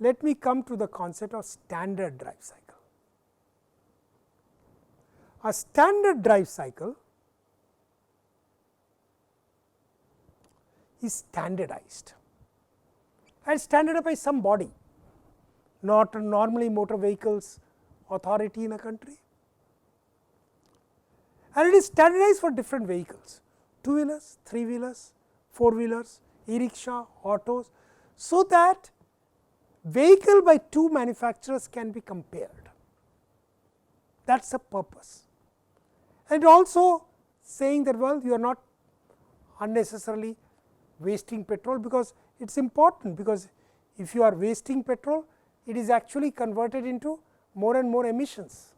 let me come to the concept of standard drive cycle. A standard drive cycle is standardized and standardized by some body, not normally motor vehicles authority in a country, and it is standardized for different vehicles, 2-wheelers, 3-wheelers, 4-wheelers, e-rickshaw, autos, so that vehicle by two manufacturers can be compared. That is the purpose. And also saying that, well, you are not unnecessarily wasting petrol, because it is important, because if you are wasting petrol, it is actually converted into more and more emissions.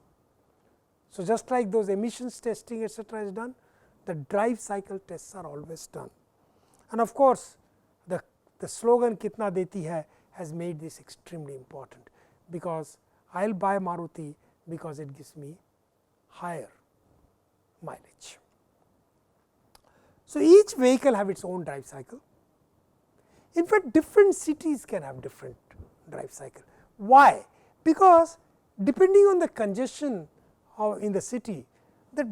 So, just like those emissions testing etcetera is done, the drive cycle tests are always done. And of course, the slogan "Kitna deti hai" has made this extremely important, because I will buy Maruti because it gives me higher mileage. So, each vehicle have its own drive cycle. In fact, different cities can have different drive cycle. Why? Because depending on the congestion in the city, the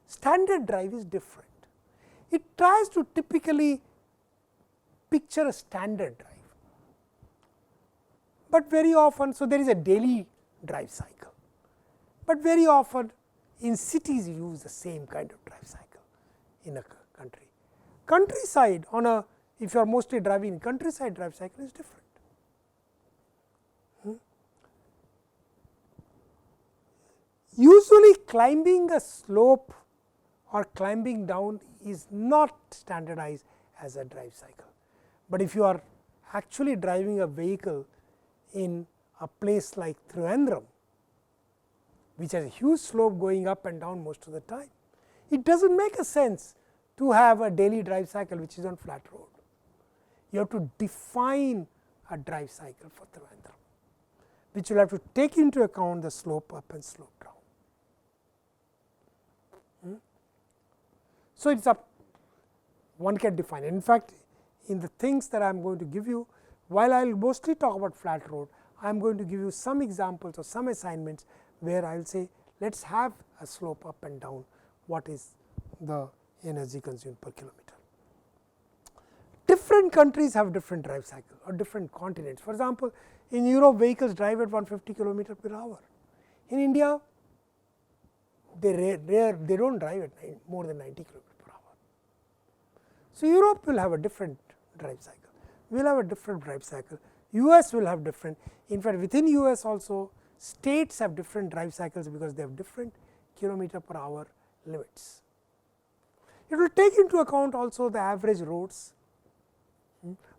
standard drive is different. It tries to typically picture a standard drive, but very often, so there is a daily drive cycle, but very often in cities you use the same kind of drive cycle in a country. Countryside, if you are mostly driving, countryside drive cycle is different. Usually climbing a slope or climbing down is not standardized as a drive cycle, but if you are actually driving a vehicle in a place like Trivandrum, which has a huge slope going up and down most of the time, it does not make a sense to have a daily drive cycle which is on flat road. You have to define a drive cycle for Trivandrum, which will have to take into account the slope up and slope down. So, it is up, one can define. In fact, in the things that I am going to give you, while I will mostly talk about flat road, I am going to give you some examples or some assignments where I will say, let us have a slope up and down, what is the energy consumed per kilometer. Different countries have different drive cycle or different continents. For example, in Europe vehicles drive at 150 kilometer per hour. In India, they do not drive at more than 90 kilometer per hour. So, Europe will have a different drive cycle, we will have a different drive cycle, US will have different. In fact, within US also states have different drive cycles, because they have different kilometer per hour limits. It will take into account also the average roads,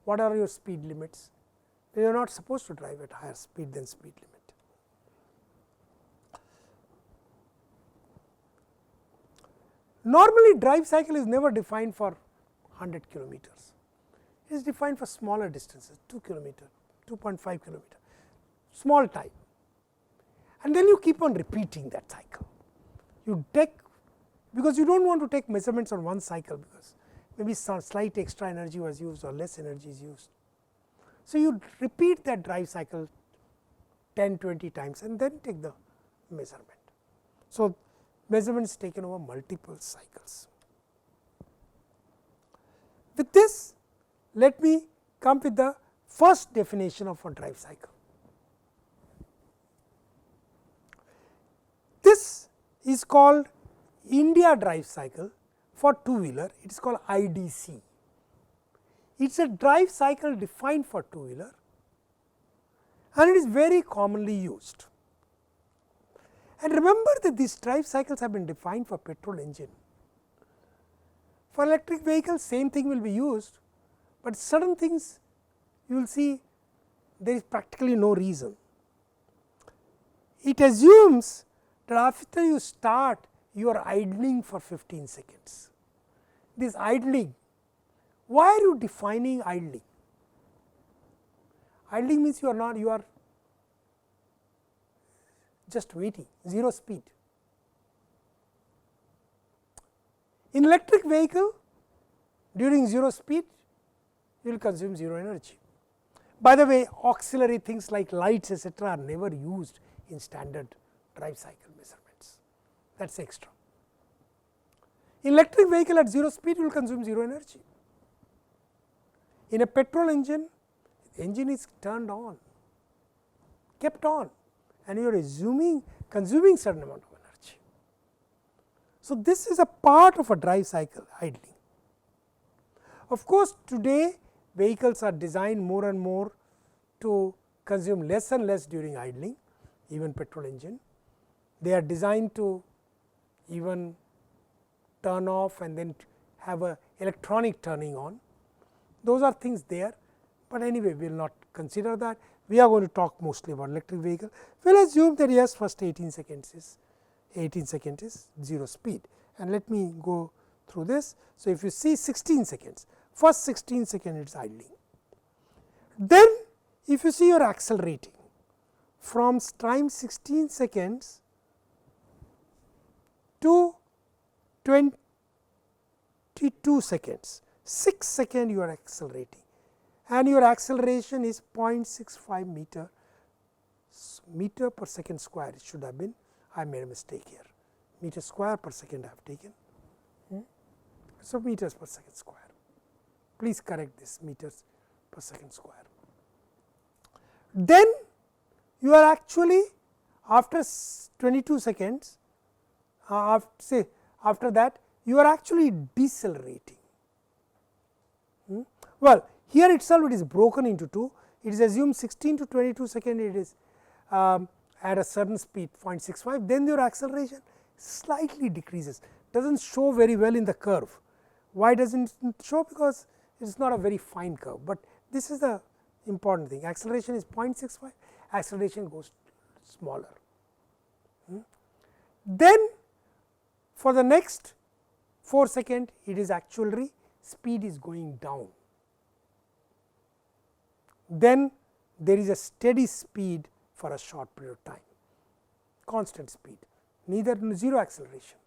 what are your speed limits, you are not supposed to drive at higher speed than speed limit. Normally, drive cycle is never defined for 100 kilometers, it is defined for smaller distances, 2 kilometer, 2.5 kilometer, small time, and then you keep on repeating that cycle. You take, because you do not want to take measurements on one cycle, because maybe some slight extra energy was used or less energy is used. So, you repeat that drive cycle 10-20 times and then take the measurement. So, measurements taken over multiple cycles. With this, let me come with the first definition of a drive cycle. This is called India drive cycle for two-wheeler, it is called IDC. It is a drive cycle defined for two-wheeler and it is very commonly used. And remember that these drive cycles have been defined for petrol engine. For electric vehicles, same thing will be used, but certain things you will see there is practically no reason. It assumes that after you start, you are idling for 15 seconds. This idling, why are you defining idling? Idling means you are just waiting, 0 speed. In electric vehicle, during 0 speed, you will consume 0 energy, By the way, auxiliary things like lights etc., are never used in standard drive cycle measurements, that is extra. In electric vehicle at 0 speed you will consume 0 energy. In a petrol engine, the engine is turned on, kept on, and you are consuming certain amount of energy. So, this is a part of a drive cycle, idling. Of course, today vehicles are designed more and more to consume less and less during idling, even petrol engine. They are designed to even turn off and then have a electronic turning on. Those are things there, but anyway we will not consider that. We are going to talk mostly about electric vehicle. We will assume that yes, first 18 seconds is 0 speed, and let me go through this. So, if you see 16 seconds, first 16 seconds it is idling. Then if you see your accelerating from time 16 seconds to 22 seconds, 6 seconds you are accelerating, and your acceleration is 0.65 meter per second square. It should have been, I made a mistake here, meter square per second I have taken. So, meters per second square. Please correct this, meters per second square. Then you are actually after 22 seconds, after that you are actually decelerating. Well, here itself it is broken into two. It is assumed 16 to 22 seconds it is at a certain speed 0.65, then your acceleration slightly decreases, does not show very well in the curve. Why does it not show? Because it is not a very fine curve, but this is the important thing. Acceleration is 0.65, acceleration goes smaller. Then for the next 4 seconds it is actually speed is going down. Then there is a steady speed for a short period of time, constant speed, neither 0 acceleration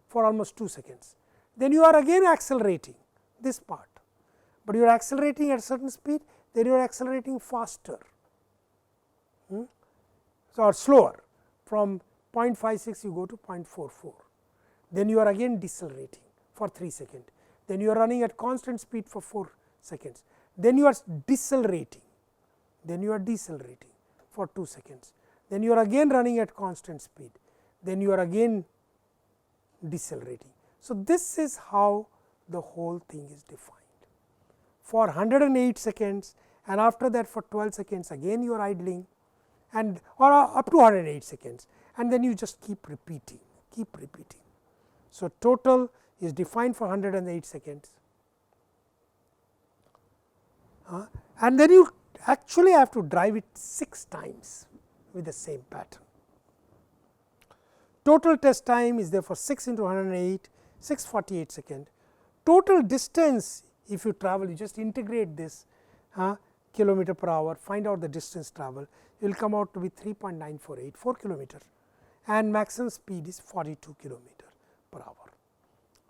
for almost 2 seconds. Then you are again accelerating this part, but you are accelerating at a certain speed, then you are accelerating faster or slower, from 0.56 you go to 0.44, then you are again decelerating for 3 seconds, then you are running at constant speed for 4 seconds, then you are decelerating, for 2 seconds, then you are again running at constant speed, then you are again decelerating. So, this is how the whole thing is defined for 108 seconds, and after that for 12 seconds again you are idling, and or up to 108 seconds, and then you just keep repeating. So, total is defined for 108 seconds, and then you actually have to drive it 6 times with the same pattern. Total test time is therefore 6 into 108, 648 seconds. Total distance, if you travel, you just integrate this kilometer per hour, find out the distance travel, it will come out to be 3.9484 kilometer, and maximum speed is 42 kilometer per hour.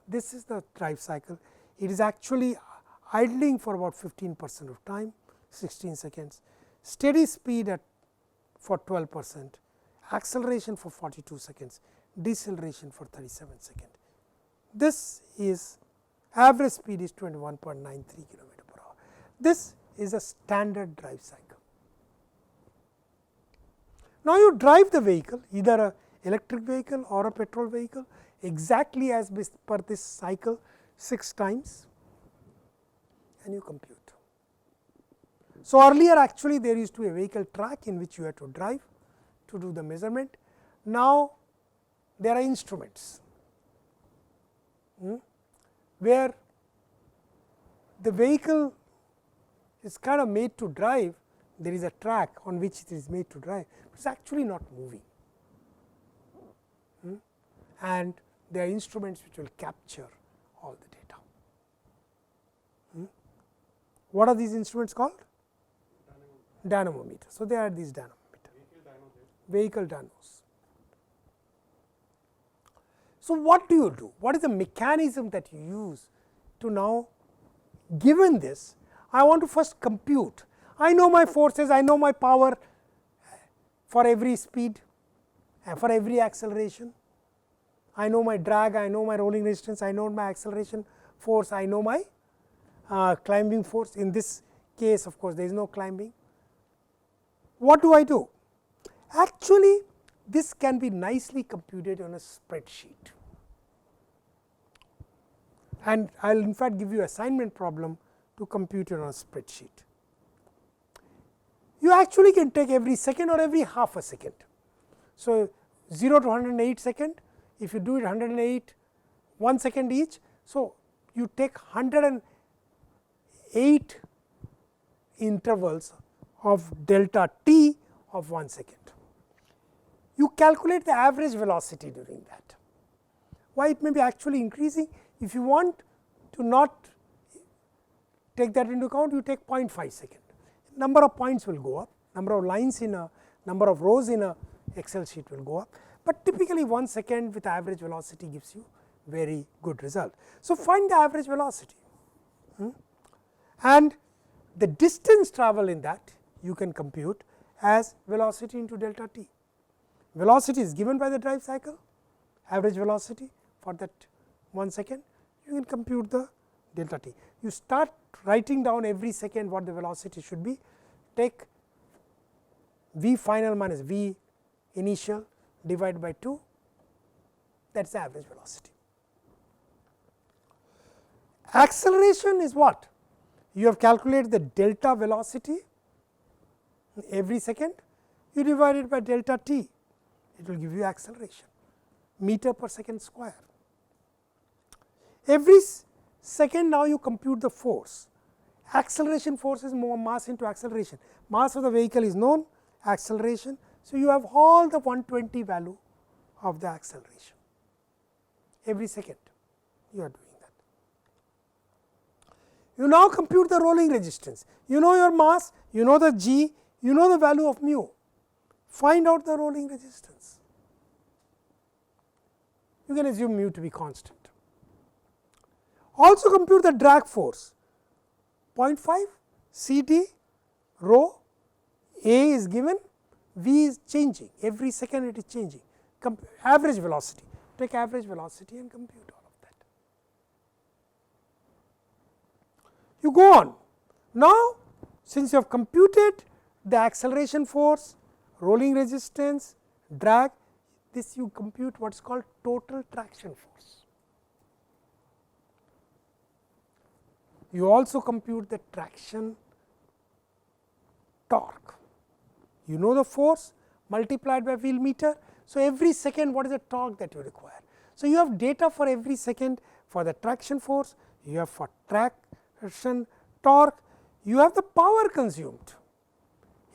This is the drive cycle. It is actually idling for about 15% of time, 16 seconds, steady speed at for 12%, acceleration for 42 seconds, deceleration for 37 seconds. This is average speed is 21.93 kilometer per hour. This is a standard drive cycle. Now, you drive the vehicle, either a electric vehicle or a petrol vehicle, exactly as per this cycle 6 times, and you compute. So, earlier actually there used to be a vehicle track in which you had to drive to do the measurement. Now, there are instruments where the vehicle is kind of made to drive, there is a track on which it is made to drive, but it is actually not moving, and there are instruments which will capture all the data. What are these instruments called? Dynamometer. So, they are these dynamometer, vehicle dynos. So, what do you do? What is the mechanism that you use to now, given this, I want to first compute. I know my forces, I know my power for every speed and for every acceleration. I know my drag, I know my rolling resistance, I know my acceleration force, I know my climbing force. In this case, of course, there is no climbing. What do I do? Actually, this can be nicely computed on a spreadsheet, and I will in fact give you assignment problem to compute it on a spreadsheet. You actually can take every second or every half a second. So, 0 to 108 second, if you do it 108 1 second each. So, you take 108 intervals of delta t of 1 second. You calculate the average velocity during that. Why it may be actually increasing? If you want to not take that into account, you take 0.5 second. Number of points will go up, number of lines in a number of rows in a Excel sheet will go up, but typically 1 second with average velocity gives you very good result. So, find the average velocity, and the distance travel in that you can compute as velocity into delta t. Velocity is given by the drive cycle, average velocity for that 1 second, you can compute the delta t. You start writing down every second what the velocity should be, take v final minus v initial divided by 2, that is the average velocity. Acceleration is what? You have calculated the delta velocity every second, you divide it by delta t, it will give you acceleration, meter per second square. Every second now you compute the force. Acceleration force is more mass into acceleration. Mass of the vehicle is known, acceleration. So, you have all the 120 value of the acceleration every second you are doing that. You now compute the rolling resistance. You know your mass, you know the g, you know the value of mu. Find out the rolling resistance. You can assume mu to be constant. Also compute the drag force, 0.5 C d rho A is given, V is changing, every second it is changing, average velocity, take average velocity and compute all of that. You go on. Now, since you have computed the acceleration force, rolling resistance, drag, this you compute what is called total traction force. You also compute the traction torque. You know the force multiplied by wheel meter. So, every second what is the torque that you require. So, you have data for every second for the traction force, you have for traction torque, you have the power consumed.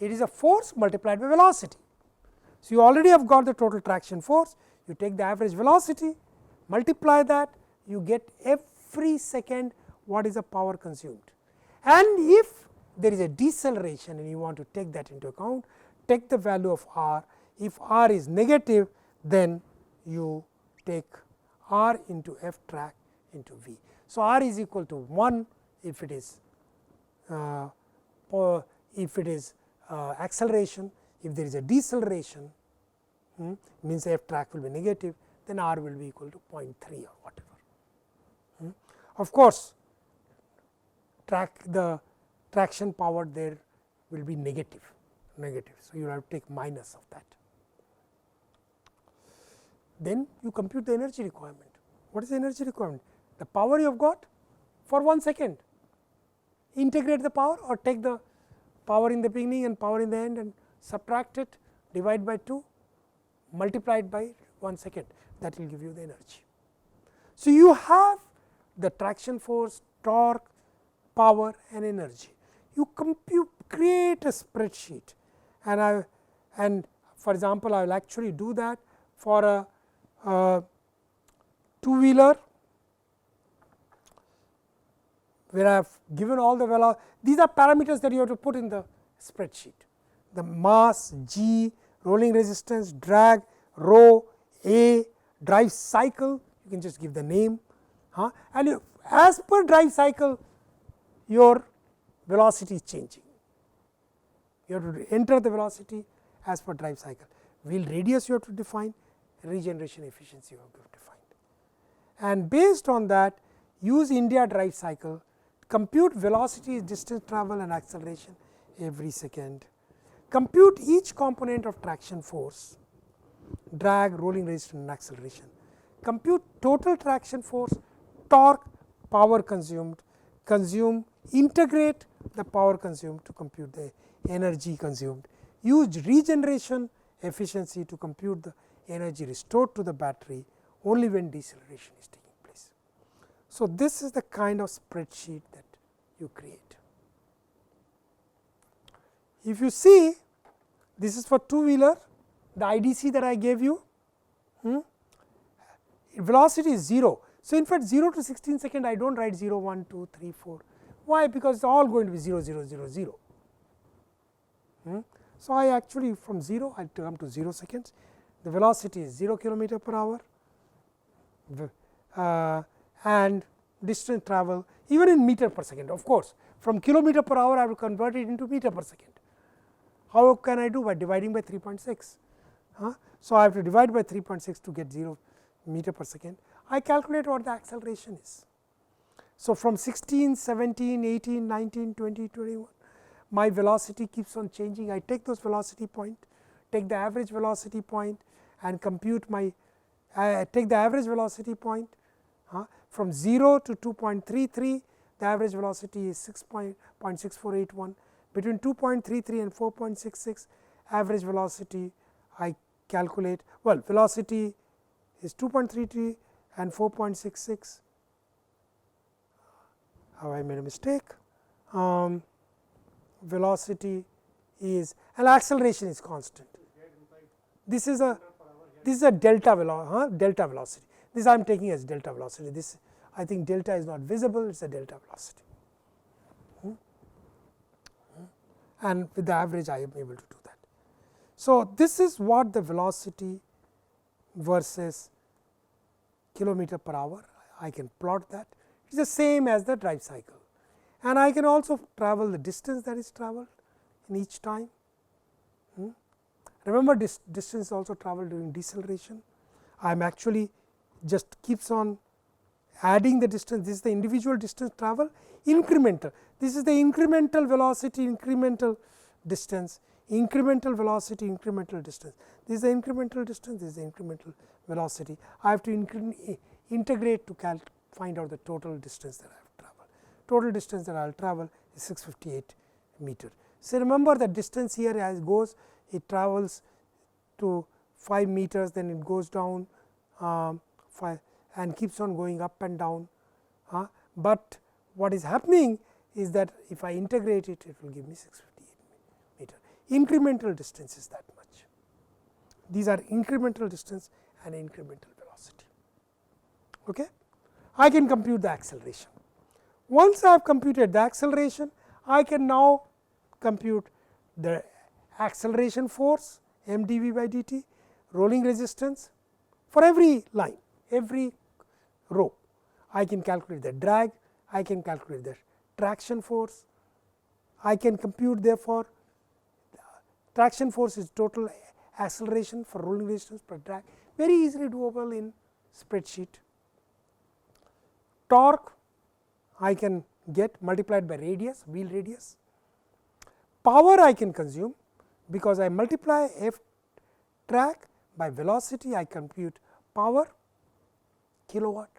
It is a force multiplied by velocity. So, you already have got the total traction force, you take the average velocity, multiply that, you get every second what is the power consumed. And if there is a deceleration and you want to take that into account, take the value of r. If r is negative, then you take r into f track into v. So, r is equal to 1 if it is acceleration. If there is a deceleration, means f track will be negative, then r will be equal to 0.3 or whatever. Of course, the traction power there will be negative. So, you have to take minus of that. Then you compute the energy requirement. What is the energy requirement? The power you have got for 1 second. Integrate the power or take the power in the beginning and power in the end and subtract it, divide by 2, multiply it by 1 second, that will give you the energy. So, you have the traction force, torque, power and energy. You create a spreadsheet, and for example, I will actually do that for a two-wheeler, where I have given all the velocity. These are parameters that you have to put in the spreadsheet: the mass, g, rolling resistance, drag, rho, a, drive cycle. You can just give the name, and as per drive cycle, your velocity is changing. you have to enter the velocity as per drive cycle, wheel radius you have to define, regeneration efficiency you have to define. And based on that, use India drive cycle, compute velocity, distance travel and acceleration every second, compute each component of traction force, drag, rolling resistance and acceleration, compute total traction force, torque, power consumed, integrate the power consumed to compute the energy consumed, use regeneration efficiency to compute the energy restored to the battery only when deceleration is taking place. So, this is the kind of spreadsheet that you create. If you see, this is for two-wheeler, the IDC that I gave you, velocity is 0. So, in fact, 0 to 16 second I do not write 0, 1, 2, 3, 4. Why? Because it is all going to be 0, 0, 0, 0. So, I actually from 0 I come to 0 seconds, the velocity is 0 kilometer per hour and distance travel even in meter per second. Of course, from kilometer per hour I will convert it into meter per second. How can I do? By dividing by 3.6. So, I have to divide by 3.6 to get 0 meter per second. I calculate what the acceleration is. So, from 16, 17, 18, 19, 20, 21, my velocity keeps on changing. I take those velocity point, take the average velocity point and compute my take the average velocity point from 0 to 2.33, the average velocity is 6.6481. Between 2.33 and 4.66 average velocity I calculate, well, velocity is 2.33 and 4.66. How I made a mistake. Velocity is, and acceleration is constant. This is a delta velocity. This I am taking as delta velocity. This I think delta is not visible, it is a delta velocity. And with the average I am able to do that. So, this is what the velocity versus kilometer per hour, I can plot that. It is the same as the drive cycle, and I can also travel the distance that is travelled in each time. Remember, this distance also travelled during deceleration. I am actually just keeps on adding the distance. This is the individual distance travel, incremental. This is the incremental velocity, incremental distance, incremental velocity, incremental distance. This is the incremental distance, this is the incremental velocity. I have to integrate to find out the total distance that I have travelled. Total distance that I will travel is 658 meter. So, remember the distance here as goes, it travels to 5 meters, then it goes down 5 and keeps on going up and down. But what is happening is that if I integrate it, it will give me 658 meter. Incremental distance is that much. These are incremental distance and incremental velocity. Okay? I can compute the acceleration. Once I have computed the acceleration, I can now compute the acceleration force mdv by dt, rolling resistance for every line, every row. I can calculate the drag, I can calculate the traction force, I can compute therefore traction force is total acceleration for rolling resistance per drag, very easily doable in spreadsheet. Torque I can get multiplied by radius, wheel radius. Power I can consume because I multiply f track by velocity, I compute power kilowatt,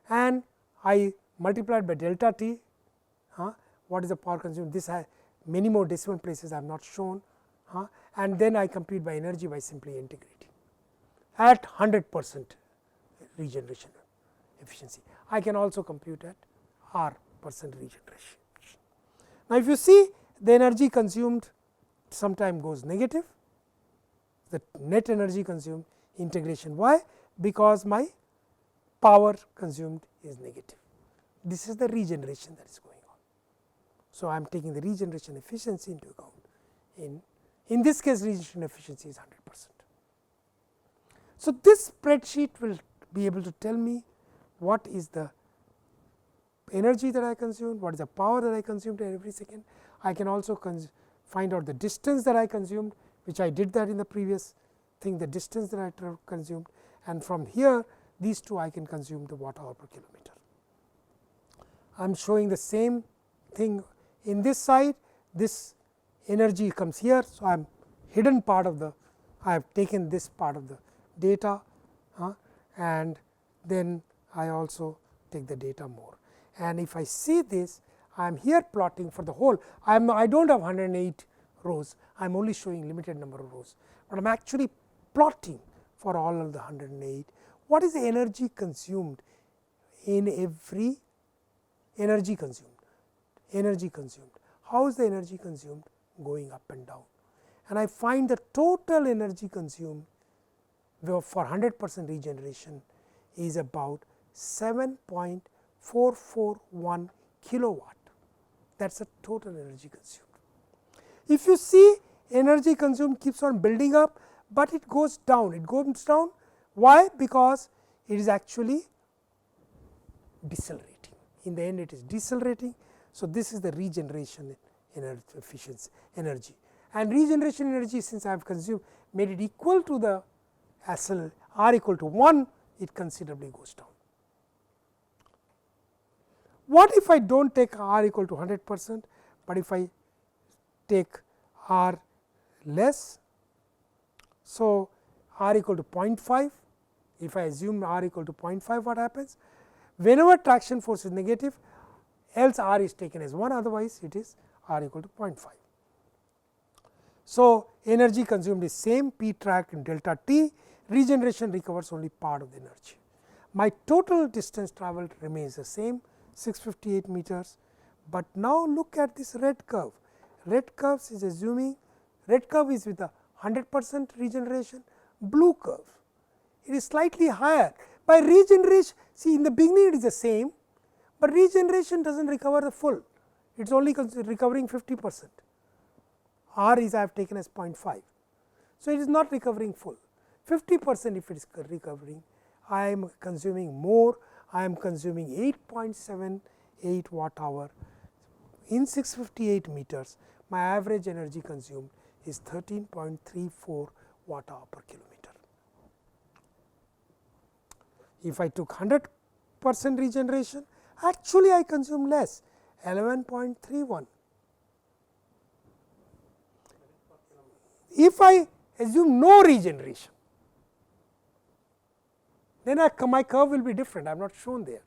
and I multiplied by delta t. What is the power consumed? This has many more decimal places I have not shown, and then I compute by energy by simply integrating at 100% regeneration efficiency. I can also compute at r percent regeneration. Now, if you see the energy consumed sometime goes negative, the net energy consumed integration. Why? Because my power consumed is negative. This is the regeneration that is going on. So, I am taking the regeneration efficiency into account. In this case, regeneration efficiency is 100%. So, this spreadsheet will be able to tell me what is the energy that I consumed, what is the power that I consumed every second. I can also find out the distance that I consumed, which I did that in the previous thing, the distance that I consumed, and from here these two I can consume the watt hour per kilometer. I am showing the same thing in this side, this energy comes here. So, I am hidden part of the, I have taken this part of the data and then I also take the data more. And if I see this, I am here plotting for the whole, I do not have 108 rows, I am only showing limited number of rows, but I am actually plotting for all of the 108. What is the energy consumed in every energy consumed? Energy consumed. How is the energy consumed? Going up and down. And I find the total energy consumed for 100% regeneration is about 7.441 kilowatt. That is the total energy consumed. If you see, energy consumed keeps on building up, but it goes down. It goes down. Why? Because it is actually decelerating. In the end, it is decelerating. So, this is the regeneration energy efficiency energy, and regeneration energy, since I have consumed made it equal to the SL R equal to 1, it considerably goes down. What if I do not take R equal to 100%, but if I take R less? So, R equal to 0.5, if I assume R equal to 0.5, what happens? Whenever traction force is negative, else R is taken as 1, otherwise it is R equal to 0.5. So, energy consumed is same, P track and delta T, regeneration recovers only part of the energy. My total distance travelled remains the same, 658 meters, but now look at this red curve. Red curve is assuming, red curve is with a 100% regeneration, blue curve, it is slightly higher. By regeneration, see, in the beginning it is the same, but regeneration does not recover the full, it is only recovering 50%. R is I have taken as 0.5. So, it is not recovering full, 50% if it is recovering, I am consuming more, I am consuming 8.78 watt hour in 658 meters, my average energy consumed is 13.34 watt hour per kilometer. If I took 100% regeneration, actually I consume less, 11.31. If I assume no regeneration, then my curve will be different, I have not shown there.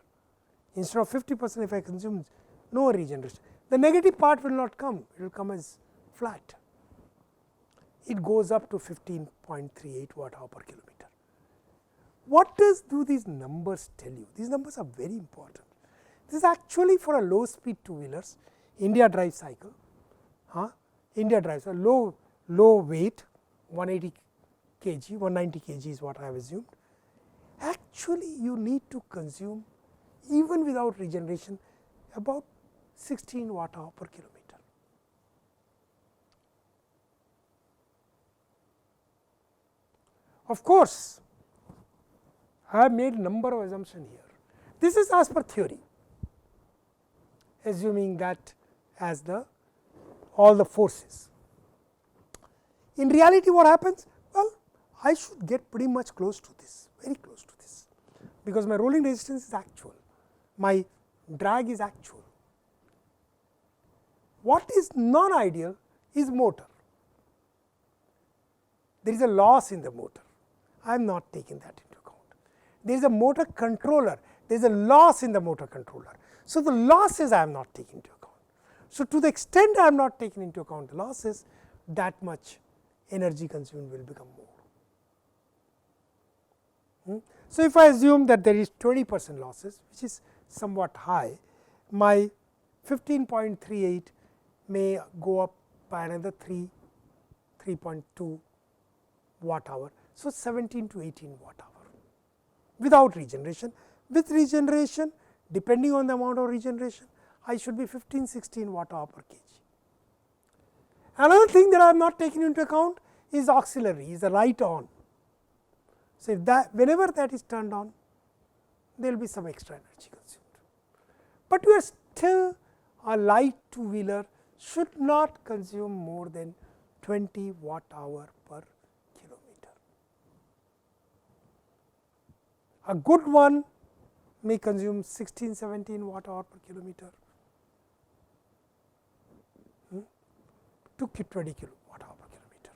Instead of 50%, if I consume no regeneration, the negative part will not come, it will come as flat. It goes up to 15.38 watt hour per kilometer. What do these numbers tell you? These numbers are very important. This is actually for a low speed two wheelers, India drive cycle, India drives a low weight, 180 kg, 190 kg is what I have assumed. Actually, you need to consume, even without regeneration, about 16 watt hour per kilometer. Of course, I have made a number of assumptions here. This is as per theory, assuming that as all the forces. In reality, what happens? Well, I should get pretty much close to this, very close to this, because my rolling resistance is actual, my drag is actual. What is non-ideal is motor. There is a loss in the motor, I am not taking that into account. There is a motor controller, there is a loss in the motor controller. So, the losses I am not taking into account. So, to the extent I am not taking into account the losses, that much energy consumed will become more. So, if I assume that there is 20% losses, which is somewhat high, my 15.38 may go up by another 3.2 watt hour. So, 17 to 18 watt hour without regeneration. With regeneration, depending on the amount of regeneration, I should be 15-16 watt hour per kg. Another thing that I have not taken into account is auxiliary, is the light on. So, if that whenever that is turned on, there will be some extra energy consumed. But we are still a light two wheeler, should not consume more than 20 watt hour per kilometer. A good one may consume 16-17 watt hour per kilometer to 20 kilowatt hour per kilometer.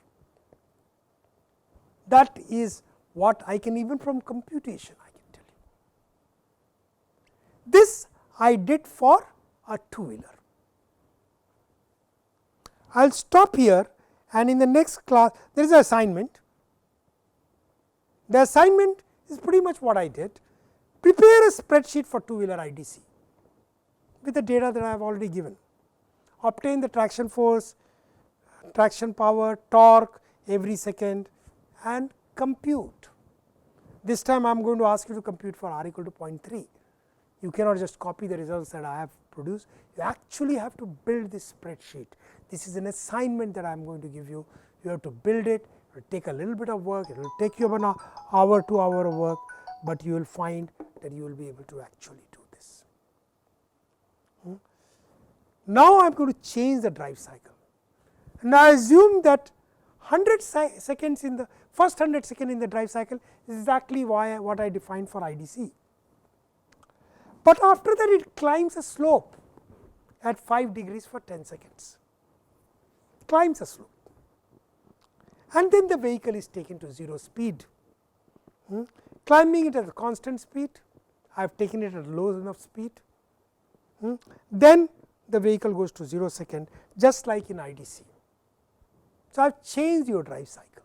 That is what I can, even from computation I can tell you. This I did for a two-wheeler. I will stop here, and in the next class there is an assignment. The assignment is pretty much what I did. Prepare a spreadsheet for two-wheeler IDC with the data that I have already given. Obtain the traction force, traction power, torque every second, and compute. This time I am going to ask you to compute for r equal to 0.3. You cannot just copy the results that I have produced. You actually have to build this spreadsheet. This is an assignment that I am going to give you. You have to build it. It will take a little bit of work. It will take you about an hour, 2 hours of work, but you will find that you will be able to actually do this. Now I am going to change the drive cycle. And I assume that 100 seconds in the first 100 seconds in the drive cycle is exactly what I defined for IDC. But after that it climbs a slope at 5 degrees for 10 seconds, climbs a slope, and then the vehicle is taken to 0 speed. Climbing it at a constant speed, I have taken it at a low enough speed, then the vehicle goes to 0 second, just like in IDC. So, I have changed your drive cycle.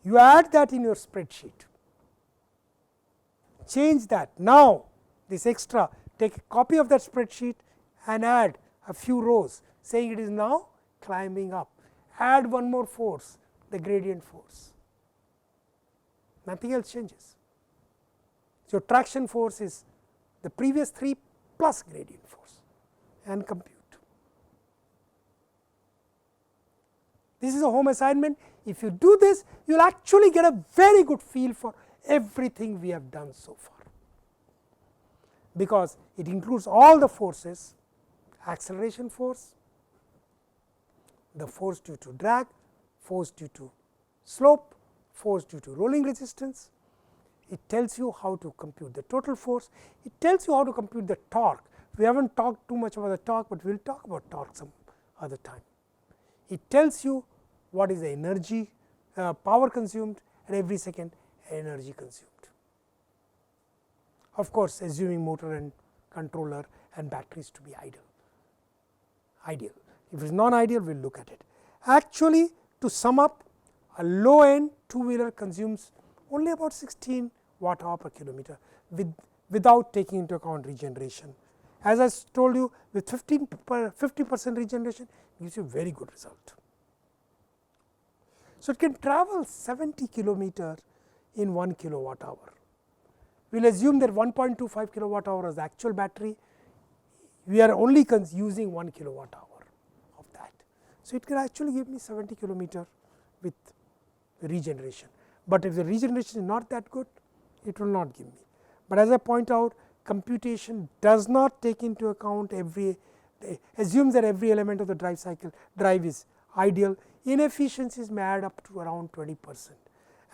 You add that in your spreadsheet, change that. Now, this extra, take a copy of that spreadsheet and add a few rows saying it is now climbing up. Add one more force, the gradient force. Nothing else changes. So, traction force is the previous 3 plus gradient force, and compute. This is a home assignment. If you do this, you will actually get a very good feel for everything we have done so far, because it includes all the forces: acceleration force, the force due to drag, force due to slope, force due to rolling resistance. It tells you how to compute the total force. It tells you how to compute the torque. We have not talked too much about the torque, but we will talk about torque some other time. It tells you what is the energy, power consumed, and every second energy consumed. Of course, assuming motor and controller and batteries to be ideal. If it is non-ideal, we will look at it. Actually, to sum up, a low end two-wheeler consumes only about 16 watt hour per kilometer without taking into account regeneration. As I told you, with 50% regeneration gives you a very good result. So, it can travel 70 kilometer in 1 kilowatt hour. We will assume that 1.25 kilowatt hour is the actual battery. We are only using 1 kilowatt hour of that. So, it can actually give me 70 kilometer with regeneration, but if the regeneration is not that good, it will not give me. But as I point out, computation does not take into account assumes that every element of the drive is ideal. Inefficiencies may add up to around 20%,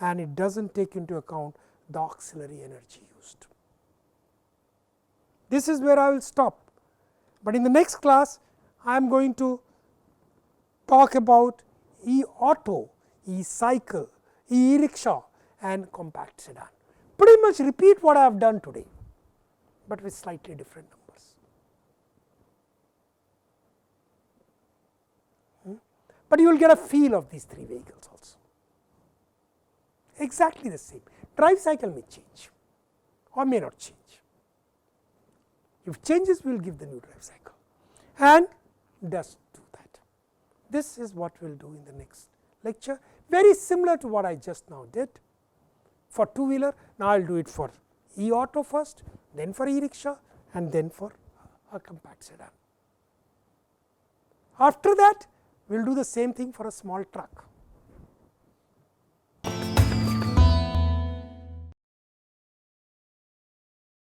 and it does not take into account the auxiliary energy used. This is where I will stop, but in the next class I am going to talk about e-auto, e-cycle, e-rickshaw and compact sedan. Pretty much repeat what I have done today, but with slightly different numbers. But you will get a feel of these 3 vehicles also. Exactly the same. Drive cycle may change or may not change. If changes, we will give the new drive cycle, and does do that. This is what we will do in the next lecture, very similar to what I just now did for two-wheeler. Now, I will do it for e-auto first, then for e-rickshaw, and then for a compact sedan. After that, we will do the same thing for a small truck.